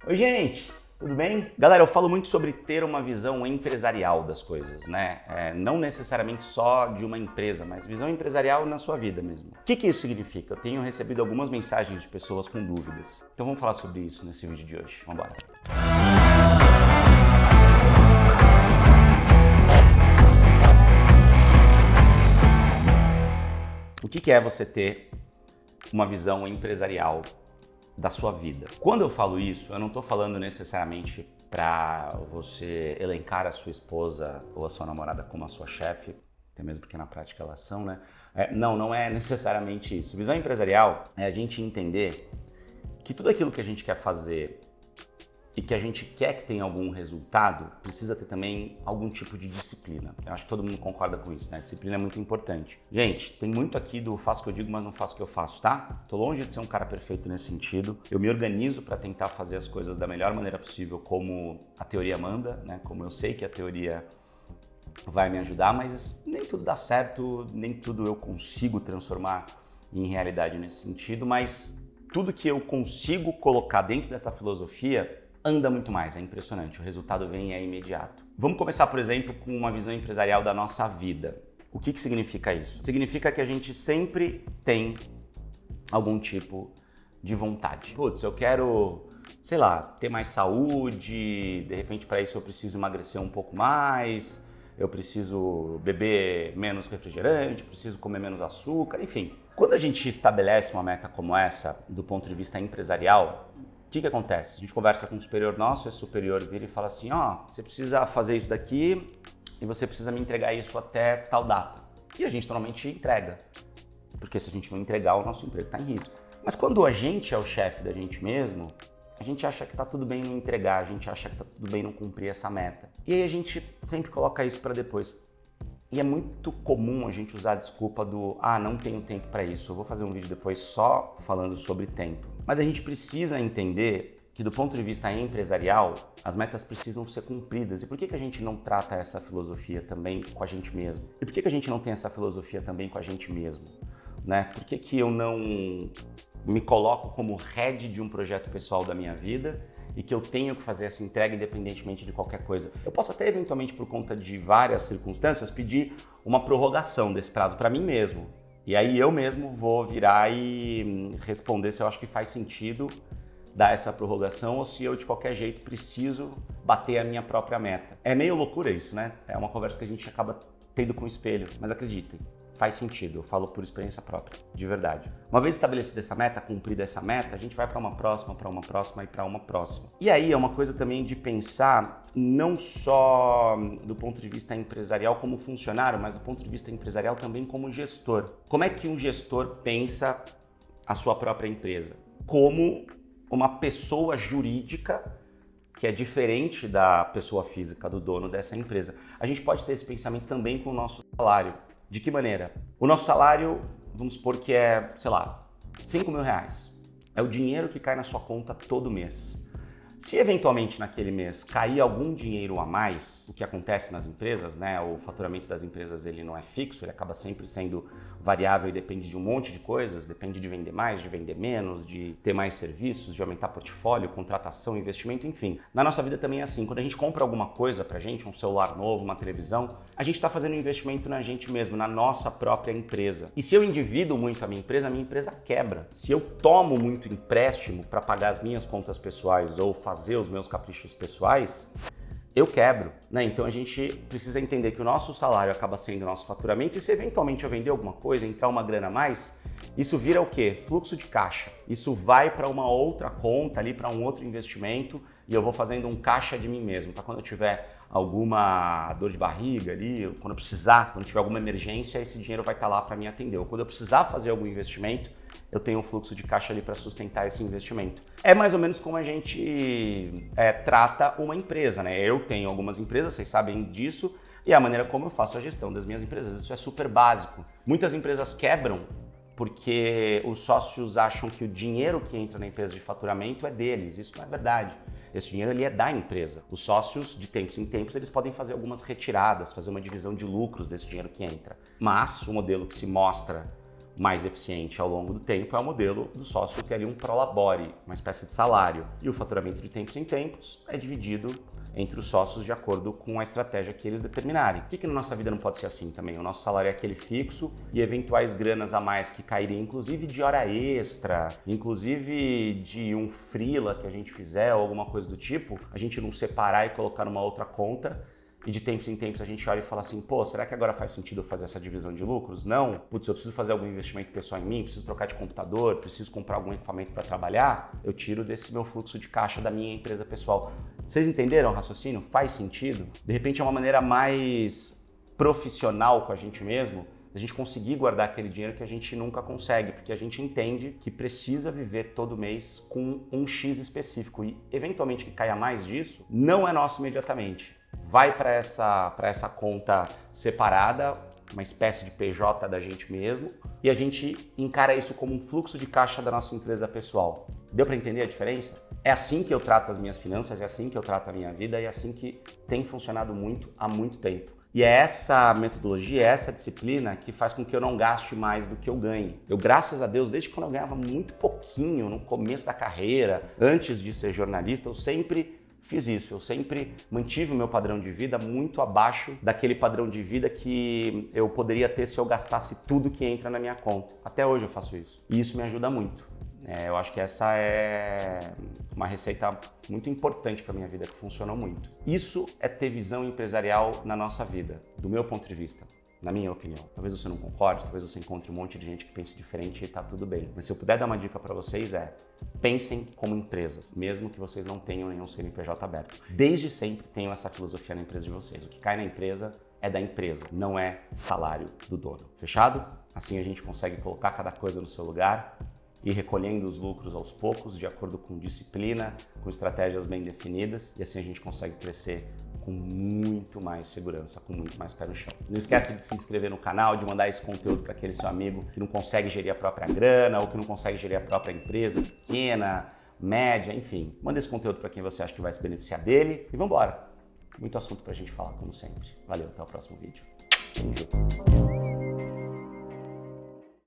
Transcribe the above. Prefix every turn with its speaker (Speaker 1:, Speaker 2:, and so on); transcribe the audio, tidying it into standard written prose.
Speaker 1: Oi, gente, tudo bem? Galera, eu falo muito sobre ter uma visão empresarial das coisas, né? Não necessariamente só de uma empresa, mas visão empresarial na sua vida mesmo. O que isso significa? Eu tenho recebido algumas mensagens de pessoas com dúvidas. Então vamos falar sobre isso nesse vídeo de hoje. Vamos embora. O que é você ter uma visão empresarial da sua vida? Quando eu falo isso, eu não estou falando necessariamente para você elencar a sua esposa ou a sua namorada como a sua chefe, até mesmo porque na prática elas são, né? Não é necessariamente isso. Visão empresarial é a gente entender que tudo aquilo que a gente quer fazer e que a gente quer que tenha algum resultado, precisa ter também algum tipo de disciplina. Eu acho que todo mundo concorda com isso, né? Disciplina é muito importante. Gente, tem muito aqui do faço o que eu digo, mas não faço o que eu faço, tá? Tô longe de ser um cara perfeito nesse sentido. Eu me organizo para tentar fazer as coisas da melhor maneira possível, como a teoria manda, né? Como eu sei que a teoria vai me ajudar, mas nem tudo dá certo, nem tudo eu consigo transformar em realidade nesse sentido, mas tudo que eu consigo colocar dentro dessa filosofia anda muito mais, é impressionante, o resultado vem e é imediato. Vamos começar, por exemplo, com uma visão empresarial da nossa vida. O que significa isso? Significa que a gente sempre tem algum tipo de vontade. Putz, eu quero, sei lá, ter mais saúde, de repente para isso eu preciso emagrecer um pouco mais, eu preciso beber menos refrigerante, preciso comer menos açúcar, enfim. Quando a gente estabelece uma meta como essa, do ponto de vista empresarial, o que acontece? A gente conversa com um superior nosso, esse superior vira e fala assim, você precisa fazer isso daqui e você precisa me entregar isso até tal data. E a gente normalmente entrega, porque se a gente não entregar, o nosso emprego está em risco. Mas quando a gente é o chefe da gente mesmo, a gente acha que está tudo bem não entregar, a gente acha que está tudo bem não cumprir essa meta. E aí a gente sempre coloca isso para depois. E é muito comum a gente usar a desculpa do não tenho tempo para isso, eu vou fazer um vídeo depois só falando sobre tempo. Mas a gente precisa entender que do ponto de vista empresarial, as metas precisam ser cumpridas. E por que a gente não trata essa filosofia também com a gente mesmo? E por que a gente não tem essa filosofia também com a gente mesmo? Né? Por que eu não me coloco como head de um projeto pessoal da minha vida e que eu tenho que fazer essa entrega independentemente de qualquer coisa? Eu posso até eventualmente, por conta de várias circunstâncias, pedir uma prorrogação desse prazo para mim mesmo. E aí eu mesmo vou virar e responder se eu acho que faz sentido dar essa prorrogação ou se eu de qualquer jeito preciso bater a minha própria meta. É meio loucura isso, né? É uma conversa que a gente acaba tendo com o espelho, mas acreditem, faz sentido, eu falo por experiência própria, de verdade. Uma vez estabelecida essa meta, cumprida essa meta, a gente vai para uma próxima e para uma próxima. E aí é uma coisa também de pensar não só do ponto de vista empresarial como funcionário, mas do ponto de vista empresarial também como gestor. Como é que um gestor pensa a sua própria empresa? Como uma pessoa jurídica que é diferente da pessoa física, do dono dessa empresa. A gente pode ter esse pensamento também com o nosso salário. De que maneira? O nosso salário, vamos supor que é, sei lá, R$5.000. É o dinheiro que cai na sua conta todo mês. Se eventualmente naquele mês cair algum dinheiro a mais, o que acontece nas empresas, né? O faturamento das empresas ele não é fixo, ele acaba sempre sendo variável e depende de um monte de coisas, depende de vender mais, de vender menos, de ter mais serviços, de aumentar portfólio, contratação, investimento, enfim. Na nossa vida também é assim, quando a gente compra alguma coisa pra gente, um celular novo, uma televisão, a gente está fazendo um investimento na gente mesmo, na nossa própria empresa. E se eu endivido muito a minha empresa quebra. Se eu tomo muito empréstimo para pagar as minhas contas pessoais ou fazer os meus caprichos pessoais, eu quebro, né? Então a gente precisa entender que o nosso salário acaba sendo o nosso faturamento e se eventualmente eu vender alguma coisa, entrar uma grana a mais, isso vira o quê? Fluxo de caixa. Isso vai para uma outra conta ali, para um outro investimento e eu vou fazendo um caixa de mim mesmo, para quando eu tiver alguma dor de barriga ali, quando eu precisar, quando tiver alguma emergência, esse dinheiro vai estar lá para me atender. Ou quando eu precisar fazer algum investimento, eu tenho um fluxo de caixa ali para sustentar esse investimento. É mais ou menos como a gente trata uma empresa, né? Eu tenho algumas empresas, vocês sabem disso, e a maneira como eu faço a gestão das minhas empresas. Isso é super básico. Muitas empresas quebram porque os sócios acham que o dinheiro que entra na empresa de faturamento é deles. Isso não é verdade. Esse dinheiro ele é da empresa. Os sócios, de tempos em tempos, eles podem fazer algumas retiradas, fazer uma divisão de lucros desse dinheiro que entra. Mas o modelo que se mostra mais eficiente ao longo do tempo é o modelo do sócio ter ali um prolabore, uma espécie de salário. E o faturamento de tempos em tempos é dividido entre os sócios de acordo com a estratégia que eles determinarem. Por que na nossa vida não pode ser assim também? O nosso salário é aquele fixo e eventuais granas a mais que cairiam, inclusive de hora extra, inclusive de um freela que a gente fizer ou alguma coisa do tipo, a gente não separar e colocar numa outra conta. E de tempos em tempos a gente olha e fala assim, pô, será que agora faz sentido eu fazer essa divisão de lucros? Não. Putz, eu preciso fazer algum investimento pessoal em mim, preciso trocar de computador, preciso comprar algum equipamento para trabalhar, eu tiro desse meu fluxo de caixa da minha empresa pessoal. Vocês entenderam o raciocínio? Faz sentido? De repente é uma maneira mais profissional com a gente mesmo, a gente conseguir guardar aquele dinheiro que a gente nunca consegue, porque a gente entende que precisa viver todo mês com um X específico e eventualmente que caia mais disso, não é nosso imediatamente. Vai para essa conta separada, uma espécie de PJ da gente mesmo, e a gente encara isso como um fluxo de caixa da nossa empresa pessoal. Deu para entender a diferença? É assim que eu trato as minhas finanças, é assim que eu trato a minha vida e é assim que tem funcionado muito há muito tempo. E é essa metodologia, é essa disciplina que faz com que eu não gaste mais do que eu ganhe. Eu, graças a Deus, desde quando eu ganhava muito pouquinho, no começo da carreira, antes de ser jornalista, eu sempre fiz isso, eu sempre mantive o meu padrão de vida muito abaixo daquele padrão de vida que eu poderia ter se eu gastasse tudo que entra na minha conta. Até hoje eu faço isso e isso me ajuda muito. Eu acho que essa é uma receita muito importante para a minha vida, que funcionou muito. Isso é ter visão empresarial na nossa vida, do meu ponto de vista. Na minha opinião. Talvez você não concorde, talvez você encontre um monte de gente que pense diferente e tá tudo bem. Mas se eu puder dar uma dica para vocês pensem como empresas, mesmo que vocês não tenham nenhum CNPJ aberto. Desde sempre tenham essa filosofia na empresa de vocês. O que cai na empresa é da empresa, não é salário do dono. Fechado? Assim a gente consegue colocar cada coisa no seu lugar e recolhendo os lucros aos poucos, de acordo com disciplina, com estratégias bem definidas, e assim a gente consegue crescer com muito mais segurança, com muito mais pé no chão. Não esquece de se inscrever no canal, de mandar esse conteúdo para aquele seu amigo que não consegue gerir a própria grana ou que não consegue gerir a própria empresa, pequena, média, enfim. Manda esse conteúdo para quem você acha que vai se beneficiar dele e vamos embora. Muito assunto para a gente falar, como sempre. Valeu, até o próximo vídeo. Tamo junto.